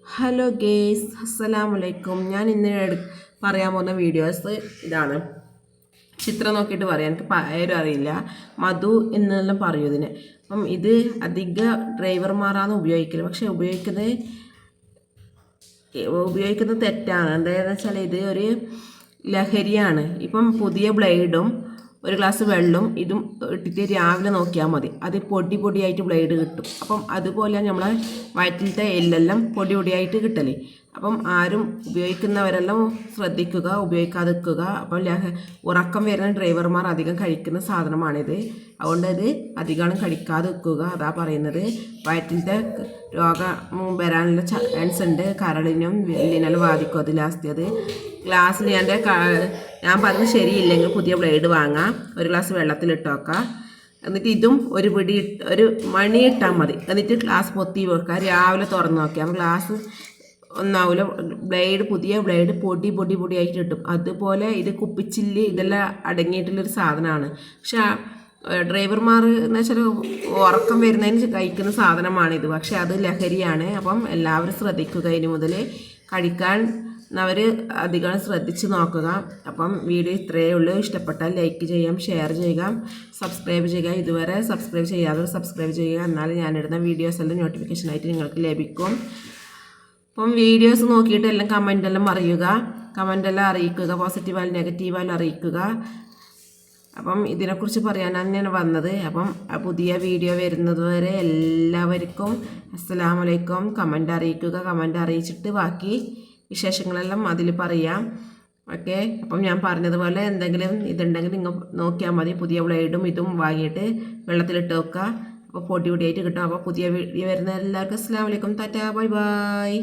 Hello guys, അസ്സലാമലൈക്കും. ഞാൻ ഇന്ന് പറയാൻ പോകുന്ന വീഡിയോസ് ഇതാണ്. ചിത്രം നോക്കിയിട്ട് പറയാം, എനിക്ക് പേരും അറിയില്ല. മധു എന്നെല്ലാം പറയൂ ഇതിന്. അപ്പം ഇത് അധിക ഡ്രൈവർമാരാണ് ഉപയോഗിക്കല്, പക്ഷെ ഉപയോഗിക്കുന്നത് തെറ്റാണ്. എന്താണെന്ന് വെച്ചാൽ ഇത് ഒരു ലഹരിയാണ്. ഇപ്പം പുതിയ ബ്ലേഡും ഒരു ഗ്ലാസ് വെള്ളവും ഇതും ഇട്ടിട്ട് രാവിലെ നോക്കിയാൽ മതി, അത് പൊടി പൊടിയായിട്ട് ബ്ലേഡ് കിട്ടും. അപ്പം അതുപോലെ നമ്മളെ വയറ്റിലത്തെ എല്ലെല്ലാം പൊടി പൊടിയായിട്ട് കിട്ടല്. അപ്പം ആരും ഉപയോഗിക്കുന്നവരെല്ലാം ശ്രദ്ധിക്കുക, ഉപയോഗിക്കാതിരിക്കുക. അപ്പം ഉറക്കം വരുന്ന ഡ്രൈവർമാർ അധികം കഴിക്കുന്ന സാധനമാണിത്. അതുകൊണ്ട് ഇത് അധികം കഴിക്കാതെ വെക്കുക. അതാ പറയുന്നത്. വയറ്റിലത്തെ രോഗം വരാനുള്ള ചാൻസ് ഉണ്ട്. കരളിനും എല്ലിനെല്ലാം ബാധിക്കും അത്. ലാസ്റ്റ് അത് ഗ്ലാസ്സിൽ ഞാൻ പറഞ്ഞത് ശരിയില്ലെങ്കിൽ പുതിയ ബ്ലേഡ് വാങ്ങാം, ഒരു ഗ്ലാസ് വെള്ളത്തിലിട്ട് വെക്കാം. എന്നിട്ട് ഇതും ഒരു മണി ഇട്ടാൽ മതി. എന്നിട്ട് ഗ്ലാസ് പൊത്തി വെക്കുക. രാവിലെ തുറന്ന് നോക്കിയാൽ ഗ്ലാസ് ഒന്നാവില്ല. പുതിയ ബ്ലേഡ് പൊടി പൊടി പൊടിയായിട്ട് കിട്ടും. അതുപോലെ ഇത് കുപ്പിച്ചില്ലി ഇതെല്ലാം അടങ്ങിയിട്ടുള്ളൊരു സാധനമാണ്. പക്ഷെ ഡ്രൈവർമാർ എന്ന് വെച്ചാൽ ഉറക്കം വരുന്നതിന് കഴിക്കുന്ന സാധനമാണിത്. പക്ഷെ അത് ലഹരിയാണ്. അപ്പം എല്ലാവരും ശ്രദ്ധിക്കുക. ഇനി മുതൽ കഴിക്കാൻ അവർ അധികം ശ്രദ്ധിച്ച് നോക്കുക. അപ്പം വീഡിയോ ഇത്രയേ ഉള്ളൂ. ഇഷ്ടപ്പെട്ടാൽ ലൈക്ക് ചെയ്യാം, ഷെയർ ചെയ്യുക, സബ്സ്ക്രൈബ് ചെയ്യുക. ഇതുവരെ സബ്സ്ക്രൈബ് ചെയ്യാതെ സബ്സ്ക്രൈബ് ചെയ്യുക. എന്നാലും ഞാനിടുന്ന വീഡിയോസെല്ലാം നോട്ടിഫിക്കേഷനായിട്ട് നിങ്ങൾക്ക് ലഭിക്കും. അപ്പം വീഡിയോസ് നോക്കിയിട്ട് എല്ലാം കമൻറ്റെല്ലാം കമൻറ്റെല്ലാം അറിയിക്കുക. പോസിറ്റീവായാലും നെഗറ്റീവായാലും അറിയിക്കുക. അപ്പം ഇതിനെക്കുറിച്ച് പറയാനാണ് ഞാൻ വന്നത്. അപ്പം പുതിയ വീഡിയോ വരുന്നത് വരെ എല്ലാവർക്കും അസ്സലാമലൈക്കും. കമൻറ്റ് അറിയിക്കുക. കമൻറ്റ് അറിയിച്ചിട്ട് ബാക്കി വിശേഷങ്ങളെല്ലാം അതിൽ പറയാം. ഓക്കെ. അപ്പം ഞാൻ പറഞ്ഞതുപോലെ എന്തെങ്കിലും ഇതുണ്ടെങ്കിൽ നിങ്ങൾ നോക്കിയാൽ മതി. പുതിയ ബ്ലേഡും ഇതും വാങ്ങിയിട്ട് വെള്ളത്തിലിട്ട് വെക്കുക. അപ്പോൾ പൊടി പൊടിയായിട്ട് കിട്ടും. അപ്പോൾ പുതിയ വീഡിയോ വരുന്ന എല്ലാവർക്കും അസ്സലാമലൈക്കും. Tata, bye bye.